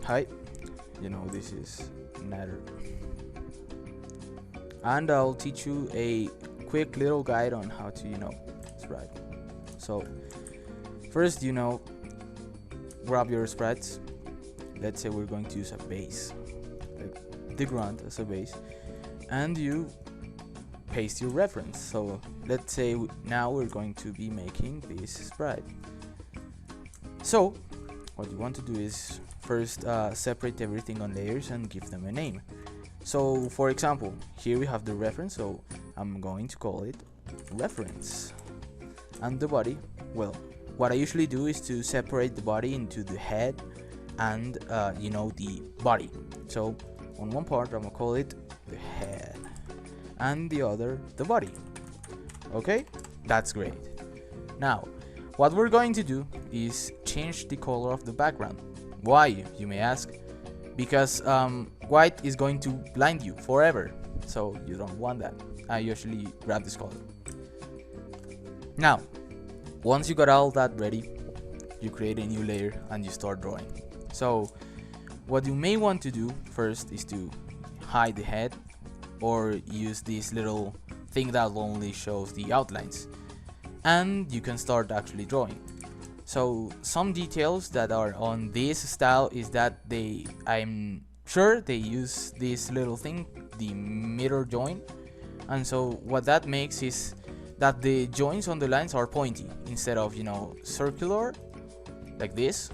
Hi, this is Nader, and I'll teach you a quick little guide on how to sprite. So first, grab your sprites. Let's say we're going to use a base, like the ground as a base, and you paste your reference. So let's say now we're going to be making this sprite. So what you want to do is first separate everything on layers and give them a name. So for example, here we have the reference, so I'm going to call it reference. And the body, well, what I usually do is to separate the body into the head and the body. So on one part I'm gonna call it the head and the other the body. Okay, that's great. Now what we're going to do is change the color of the background. Why, you may ask? Because white is going to blind you forever, so you don't want that. I usually grab this color. Now once you got all that ready, you create a new layer and you start drawing. So what you may want to do first is to hide the head, or use this little thing that only shows the outlines, and you can start actually drawing. So some details that are on this style is that I'm sure they use this little thing, the mirror join, and so what that makes is that the joints on the lines are pointy instead of circular like this,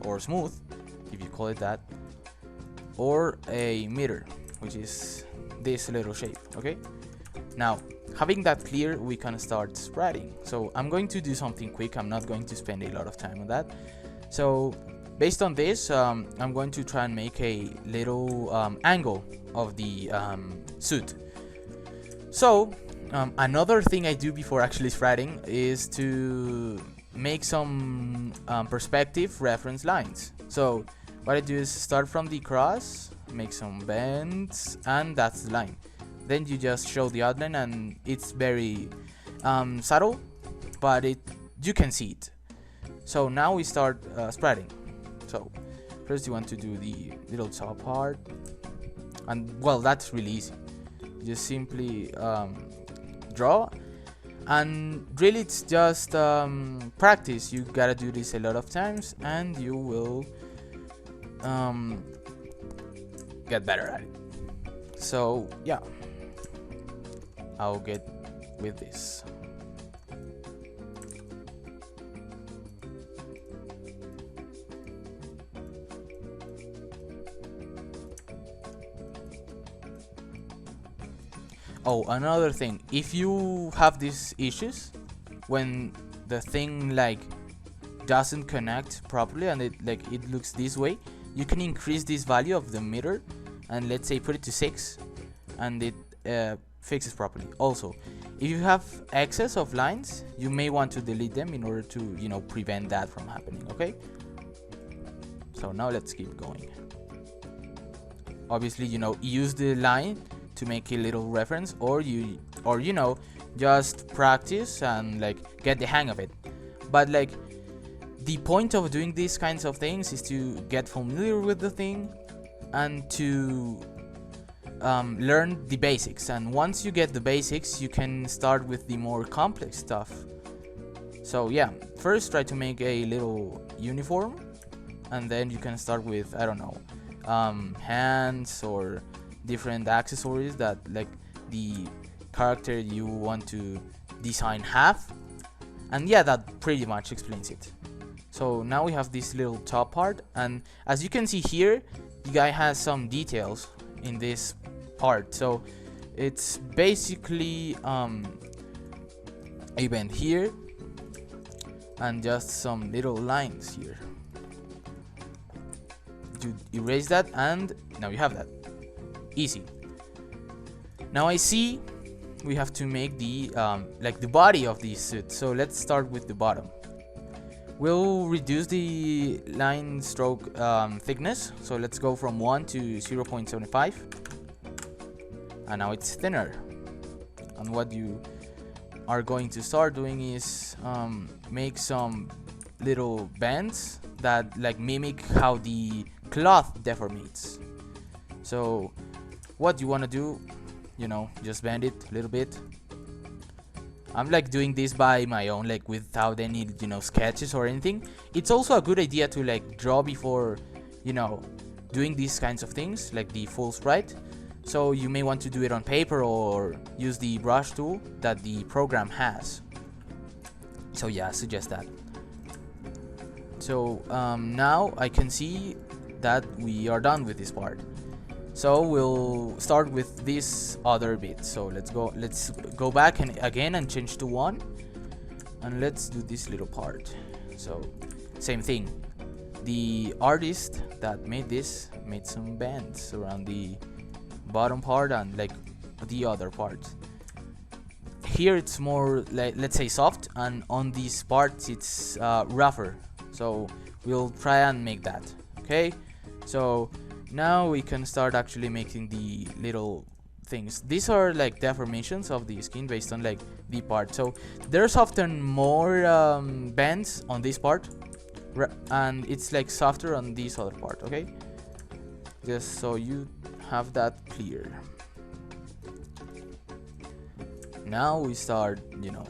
or smooth if you call it that, or a mirror, which is this little shape. Okay, now having that clear, we can start spriting. So I'm going to do something quick. I'm not going to spend a lot of time on that. So based on this, I'm going to try and make a little angle of the suit. So another thing I do before actually spriting is to make some perspective reference lines. So what I do is start from the cross, make some bends, and that's the line. Then you just show the outline, and it's very subtle, but you can see it. So now we start spriting. So first you want to do the little top part, and well, that's really easy. Just simply draw, and really it's just practice. You gotta do this a lot of times and you will get better at it. So yeah, I'll get with this. Oh, another thing, if you have these issues when the thing doesn't connect properly and it looks this way, you can increase this value of the mirror and let's say put it to 6, and it fixes properly. Also, if you have excess of lines, you may want to delete them in order to prevent that from happening. Okay, so now let's keep going. Obviously, use the line to make a little reference, or just practice and get the hang of it. But the point of doing these kinds of things is to get familiar with the thing and to learn the basics. And once you get the basics, you can start with the more complex stuff. So yeah, first try to make a little uniform, and then you can start with, I don't know, hands or different accessories that the character you want to design have. And yeah, that pretty much explains it. So now we have this little top part, and as you can see here, the guy has some details in this part. So it's basically a bend here and just some little lines here. You erase that, and now you have that. Easy. Now I see we have to make the the body of the suit. So let's start with the bottom. We'll reduce the line stroke thickness. So let's go from 1 to 0.75, and now it's thinner. And what you are going to start doing is make some little bends that mimic how the cloth deformates. So what you want to do, you know, just bend it a little bit. I'm like doing this by my own, like without any, you know, sketches or anything. It's also a good idea to like draw before, you know, doing these kinds of things, like the full sprite. So you may want to do it on paper or use the brush tool that the program has. So yeah, I suggest that. So now I can see that we are done with this part. So we'll start with this other bit. So let's go back and again and change to 1, and let's do this little part. So same thing, the artist that made this made some bends around the bottom part and like the other part. Here it's more like, let's say, soft, and on these parts it's rougher. So we'll try and make that. Okay, so now we can start actually making the little things. These are like deformations of the skin based on like the part. So there's often more bends on this part, and it's like softer on this other part. Okay, just so you have that clear. Now we start, you know,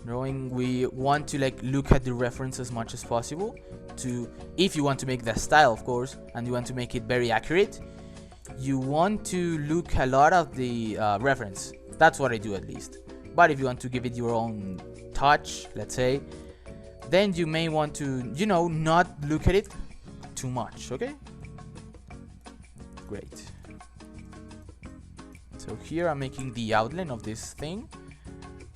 drawing. We want to like look at the reference as much as possible, to, if you want to make the style, of course, and you want to make it very accurate, you want to look a lot at the reference. That's what I do, at least. But if you want to give it your own touch, let's say, then you may want to, you know, not look at it too much. Okay, great. So here I'm making the outline of this thing,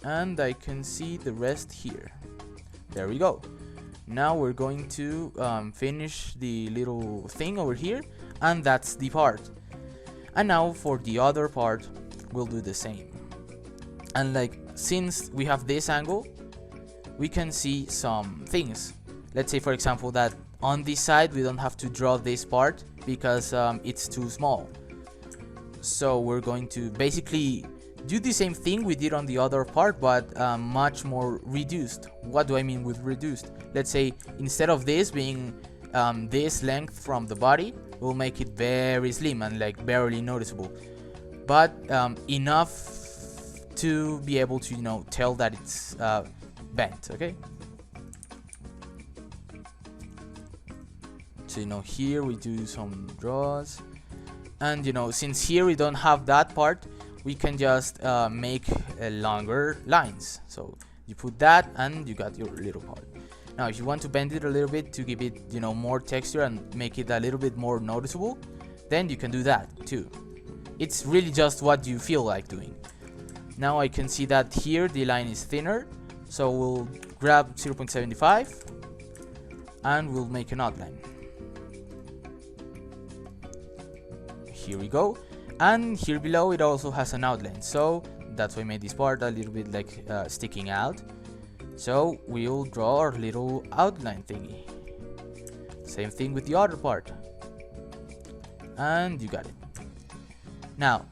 and I can see the rest here. There we go. Now we're going to finish the little thing over here, and that's the part. And now for the other part, we'll do the same. And like, since we have this angle, we can see some things. Let's say, for example, that on this side we don't have to draw this part because it's too small. So we're going to basically do the same thing we did on the other part, but much more reduced. What do I mean with reduced? Let's say instead of this being this length from the body, we'll make it very slim and like barely noticeable, but enough to be able to, you know, tell that it's bent. Okay, so, you know, here we do some draws, and, you know, since here we don't have that part, we can just make longer lines. So you put that and you got your little part. Now if you want to bend it a little bit to give it, you know, more texture and make it a little bit more noticeable, then you can do that too. It's really just what you feel like doing. Now I can see that here the line is thinner, so we'll grab 0.75 and we'll make an outline. Here we go. And here below it also has an outline, so that's why I made this part a little bit like sticking out. So we'll draw our little outline thingy. Same thing with the other part, and you got it. Now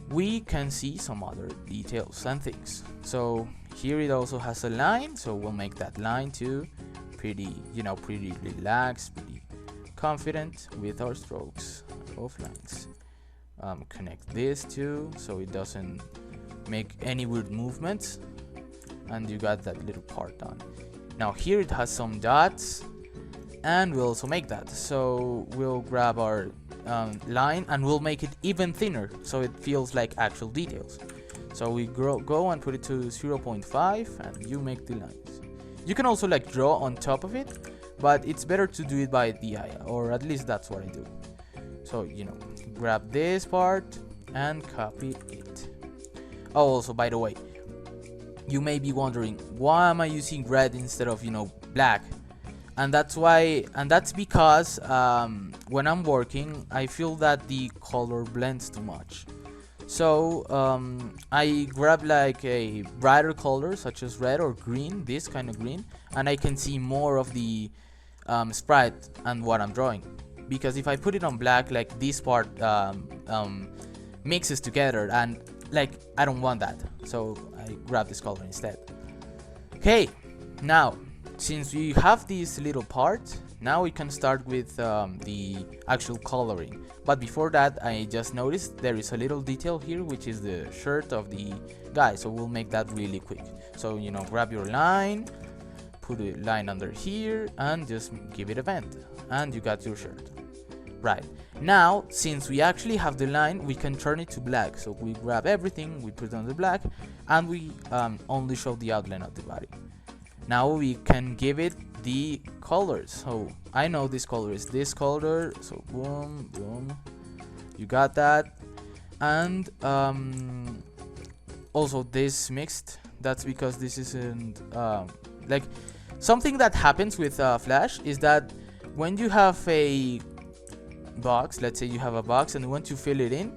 we can see some other details and things. So here it also has a line, so we'll make that line too. Pretty, you know, pretty relaxed, pretty confident with our strokes of lines. Connect this too, so it doesn't make any weird movements, and you got that little part done. Now here it has some dots, and we'll also make that. So we'll grab our line and we'll make it even thinner, so it feels like actual details. So we go and put it to 0.5, and you make the lines. You can also like draw on top of it, but it's better to do it by the eye, or at least that's what I do. So, you know, grab this part and copy it. Oh, also, by the way, you may be wondering, why am I using red instead of, you know, black? And that's why, and that's because when I'm working, I feel that the color blends too much. So I grab like a brighter color such as red or green, this kind of green, and I can see more of the sprite and what I'm drawing. Because if I put it on black, like this part mixes together, and like I don't want that, so I grab this color instead. Okay, now since we have this little part, Now we can start with the actual coloring, but before that I just noticed there is a little detail here, which is the shirt of the guy, so we'll make that really quick. So you know, grab your line, put a line under here and just give it a bend, and you got your shirt. Right, now since we actually have the line, we can turn it to black. So we grab everything, we put it on the black, and we only show the outline of the body. Now we can give it the colors. So I know this color is this color, so boom boom, you got that. And also this mixed, that's because this isn't like something that happens with Flash is that when you have a box, let's say you have a box and you want to fill it in,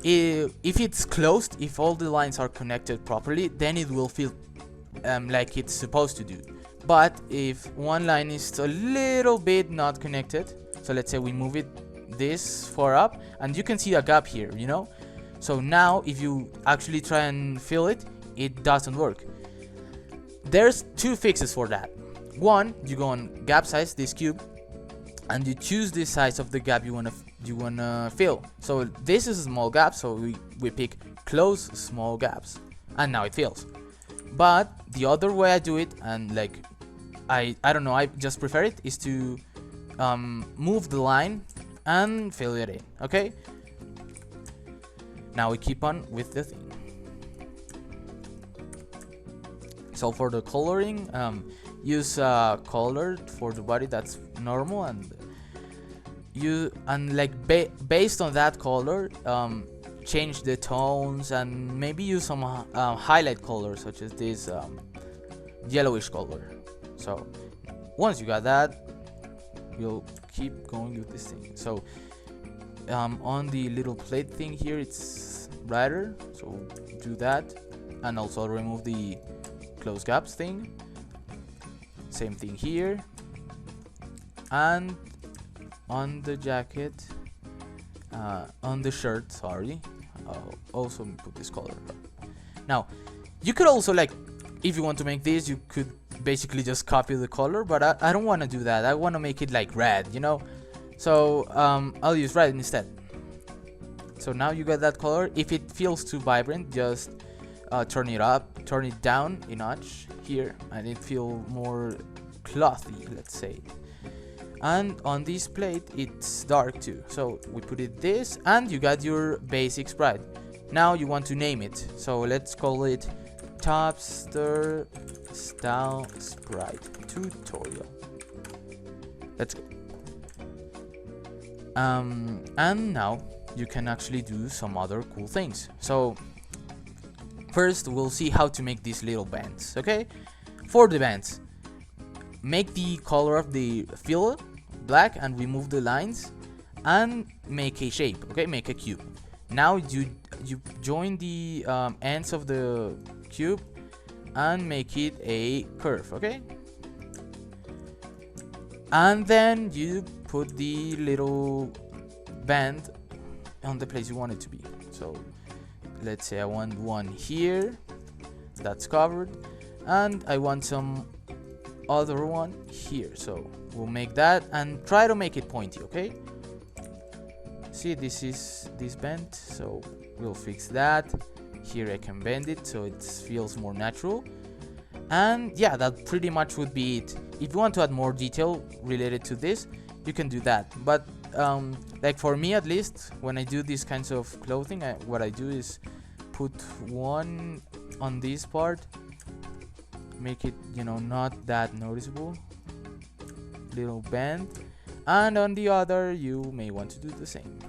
if it's closed, if all the lines are connected properly, then it will feel like it's supposed to do. But if one line is a little bit not connected, so let's say we move it this far up and you can see a gap here, you know. So now if you actually try and fill it, it doesn't work. There's two fixes for that. One, you go on gap size, this cube, and you choose the size of the gap you wanna fill. So this is a small gap, so we pick close small gaps, and now it fills. But the other way I do it, and like I don't know, I just prefer it, is to move the line and fill it in. Okay, now we keep on with the thing. So for the coloring, use color for the body that's normal, and based on that color, change the tones and maybe use some highlight color, such as this yellowish color. So once you got that, you'll keep going with this thing. So on the little plate thing here, it's brighter, so do that, and also remove the close gaps thing. Same thing here, and on the jacket, on the shirt, sorry, I'll also put this color. Now you could also, like, if you want to make this, you could basically just copy the color, but I don't want to do that. I want to make it like red, you know, so I'll use red instead. So now you got that color. If it feels too vibrant, just turn it up, turn it down a notch here, and it feel more clothy, let's say. And on this plate it's dark too, so we put it this, and you got your basic sprite. Now you want to name it, so let's call it Topster Style Sprite Tutorial. Let's go. And now you can actually do some other cool things. So first we'll see how to make these little bands. Okay, for the bands, make the color of the fill black and remove the lines and make a shape. Okay, make a cube. Now you join the ends of the cube and make it a curve. Okay, and then you put the little band on the place you want it to be. So let's say I want one here, that's covered, and I want some other one here, so we'll make that and try to make it pointy. Okay, see, this is this bend, so we'll fix that. Here I can bend it so it feels more natural, and yeah, that pretty much would be it. If you want to add more detail related to this, you can do that, but like for me at least, when I do these kinds of clothing, what I do is put one on this part, make it, you know, not that noticeable, little bend, and on the other you may want to do the same,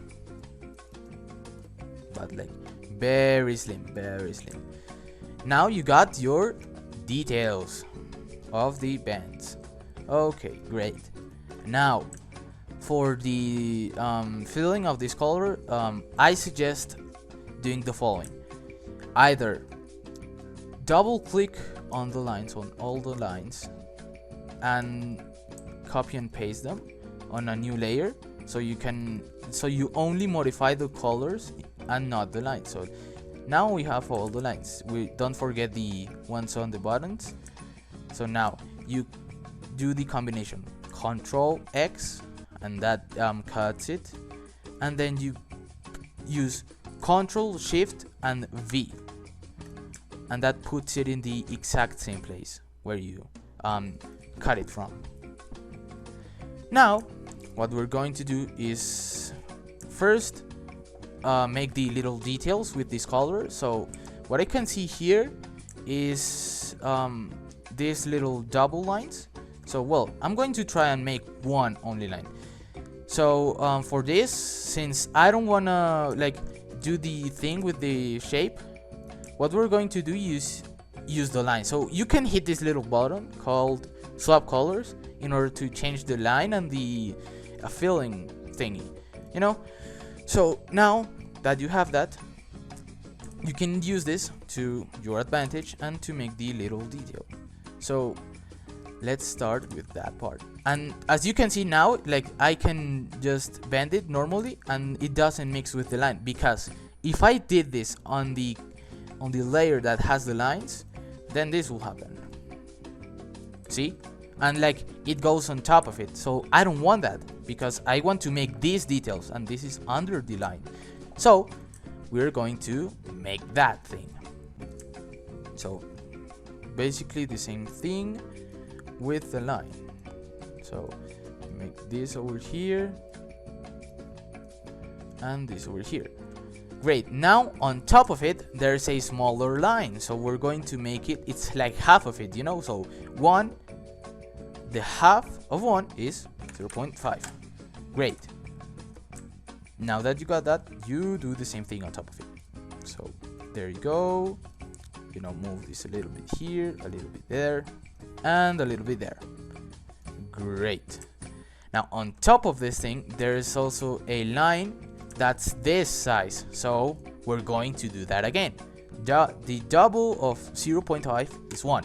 but like very slim, very slim. Now you got your details of the bands. Okay, great. Now for the filling of this color, I suggest doing the following. Either double click on the lines, on all the lines, and copy and paste them on a new layer, so you only modify the colors and not the lines. So now we have all the lines. We don't forget the ones on the buttons. So now you do the combination Control X, and that cuts it, and then you use Control Shift and V, and that puts it in the exact same place where you cut it from. Now what we're going to do is first make the little details with this color. So what I can see here is these little double lines. So well, I'm going to try and make one only line. So for this, since I don't wanna like do the thing with the shape, what we're going to do is use the line. So you can hit this little button called swap colors in order to change the line and the filling thingy, you know. So now that you have that, you can use this to your advantage and to make the little detail. So let's start with that part. And as you can see now, like I can just bend it normally and it doesn't mix with the line, because if I did this on the layer that has the lines, then this will happen. See? And like it goes on top of it. So I don't want that, because I want to make these details, and this is under the line. So we're going to make that thing. So basically the same thing with the line. So make this over here and this over here. Great. Now on top of it there's a smaller line, so we're going to make it, it's like half of it, you know. So the half of 1 is 0.5. Great. Now that you got that, you do the same thing on top of it. So there you go. You know, move this a little bit here, a little bit there, and a little bit there. Great. Now on top of this thing there is also a line that's this size, so we're going to do that again. The double of 0.5 is 1.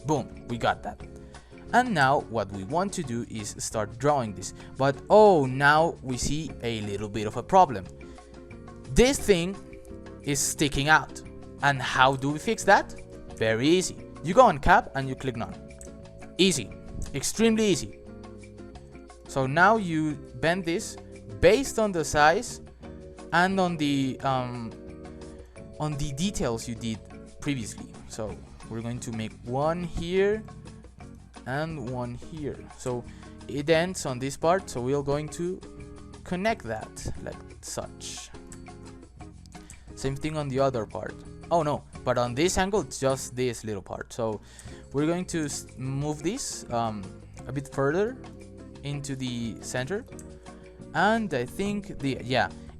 Boom, we got that. And now what we want to do is start drawing this, but oh, now we see a little bit of a problem. This thing is sticking out, and how do we fix that? Very easy. You go on cap and you click none. Easy, extremely easy. So now you bend this based on the size and on the details you did previously. So we're going to make one here and one here, so it ends on this part, so we're going to connect that like such. Same thing on the other part. Oh no, but on this angle it's just this little part, so we're going to move this a bit further into the center. And I think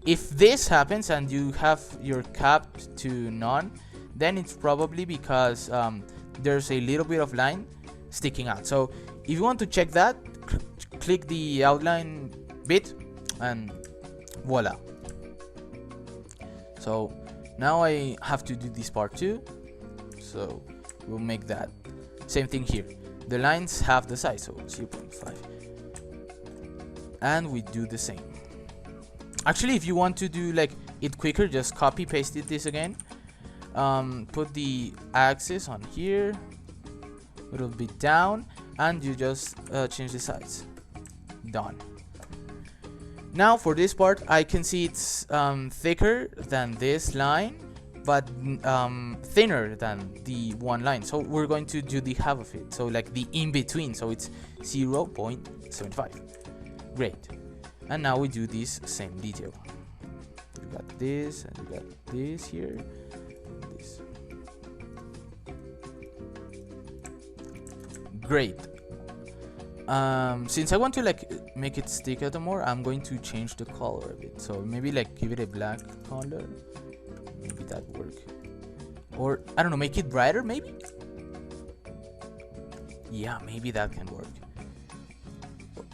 if this happens and you have your cap to none, then it's probably because there's a little bit of line sticking out. So if you want to check that, click the outline bit and voila. So now I have to do this part too, so we'll make that same thing here. The lines have the size, so 0.5, and we do the same. Actually, if you want to do like it quicker, just copy paste this again. Put the axis on here, a little bit down, and you just change the size. Done. Now for this part, I can see it's thicker than this line, but thinner than the one line. So we're going to do the half of it, so like the in between, so it's 0.75. Great. And now we do this same detail. You got this, and you got this here, and this. Great. Since I want to like make it stick out more, I'm going to change the color a bit. So maybe like give it a black color. Maybe that work. Or I don't know, make it brighter maybe. Yeah, maybe that can work.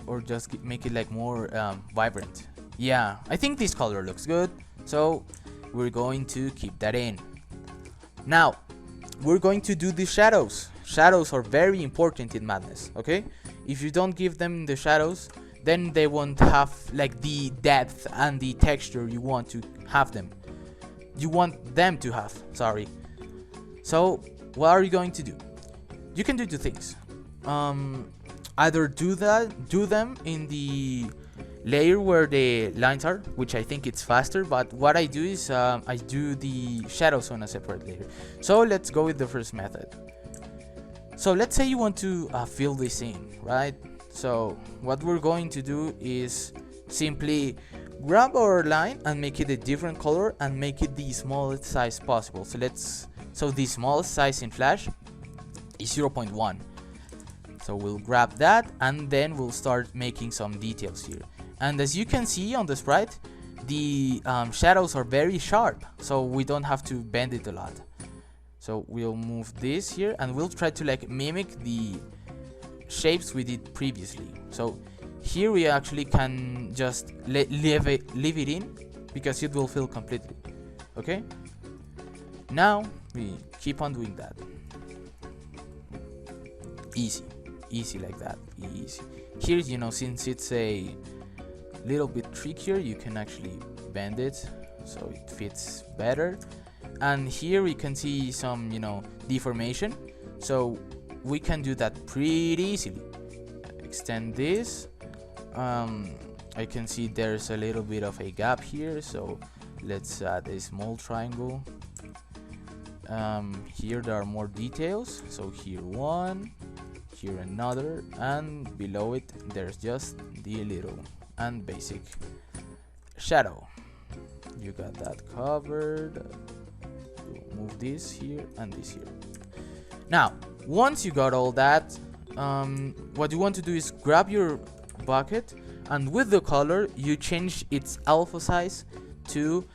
Or just make it like more vibrant. Yeah, I think this color looks good, so we're going to keep that in. Now we're going to do the shadows. Shadows are very important in Madness, okay? If you don't give them the shadows, then they won't have like the depth and the texture you want to have them. You want them to have, sorry. So what are you going to do? You can do two things. either do them in the layer where the lines are, which I think it's faster, but what I do is I do the shadows on a separate layer. So let's go with the first method. So let's say you want to fill this in, right? So what we're going to do is simply grab our line and make it a different color and make it the smallest size possible. So the smallest size in Flash is 0.1. So we'll grab that and then we'll start making some details here. And as you can see on the sprite, the shadows are very sharp, so we don't have to bend it a lot. So we'll move this here and we'll try to like mimic the shapes we did previously. So here we actually can just leave it in because it will fill completely. Okay, now we keep on doing that. Easy like that, easy. Here, you know, since it's a little bit trickier, you can actually bend it so it fits better. And here we can see some, you know, deformation, so we can do that pretty easily. Extend this. I can see there's a little bit of a gap here, so let's add a small triangle. Here there are more details, so here one, here another, and below it there's just the little and basic shadow. You got that covered. We'll move this here and this here. Now once you got all that, what you want to do is grab your bucket, and with the color you change its alpha size to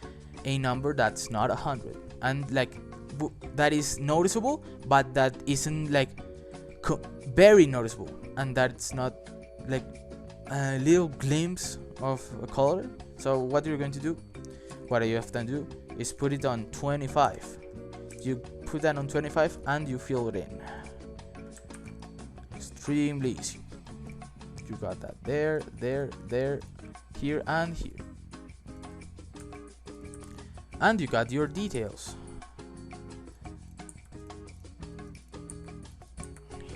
a number that's not 100, and like that is noticeable, but that isn't like very noticeable, and that's not like a little glimpse of a color. So what you're going to do, what you have to do is put it on 25. You put that on 25 and you fill it in. Extremely easy. You got that there, here and here. And you got your details.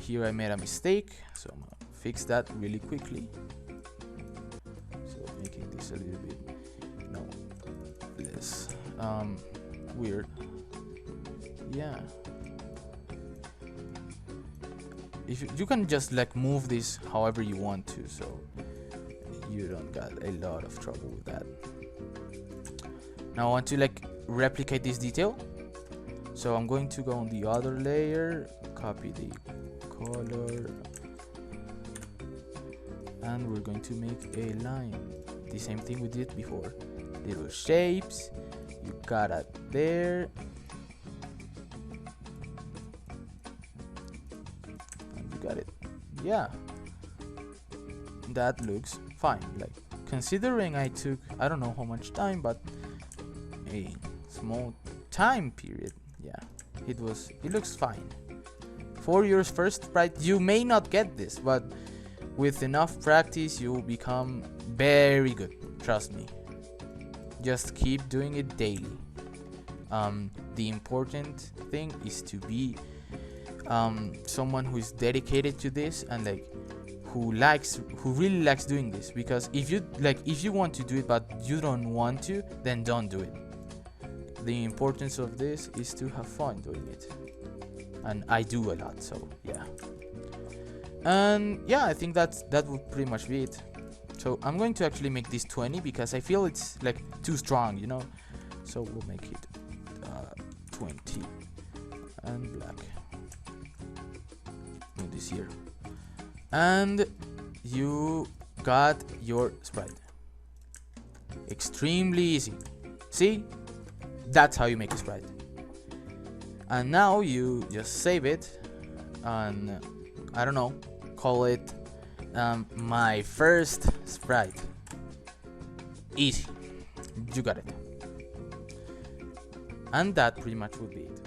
Here I made a mistake, so I'm gonna fix that really quickly. So making this a little bit, less weird. Yeah. If you can just like move this however you want to, so you don't got a lot of trouble with that. Now I want to like replicate this detail, so I'm going to go on the other layer, copy the color, and we're going to make a line. The same thing we did before. Little shapes. You got it there. And you got it. Yeah. That looks fine. Like, considering I took, I don't know how much time, but a small time period. Yeah. It looks fine. For your first sprite, you may not get this, but with enough practice, you will become very good. Trust me. Just keep doing it daily. The important thing is to be someone who is dedicated to this and like who really likes doing this. Because if you want to do it but you don't want to, then don't do it. The importance of this is to have fun doing it. And I do a lot, so yeah. And yeah, I think that would pretty much be it. So I'm going to actually make this 20 because I feel it's like too strong, you know. So we'll make it 20 and black. Move this here, and you got your sprite. Extremely easy. See, that's how you make a sprite. And now you just save it, and I don't know, call it my first sprite. Easy. You got it. And that pretty much would be it.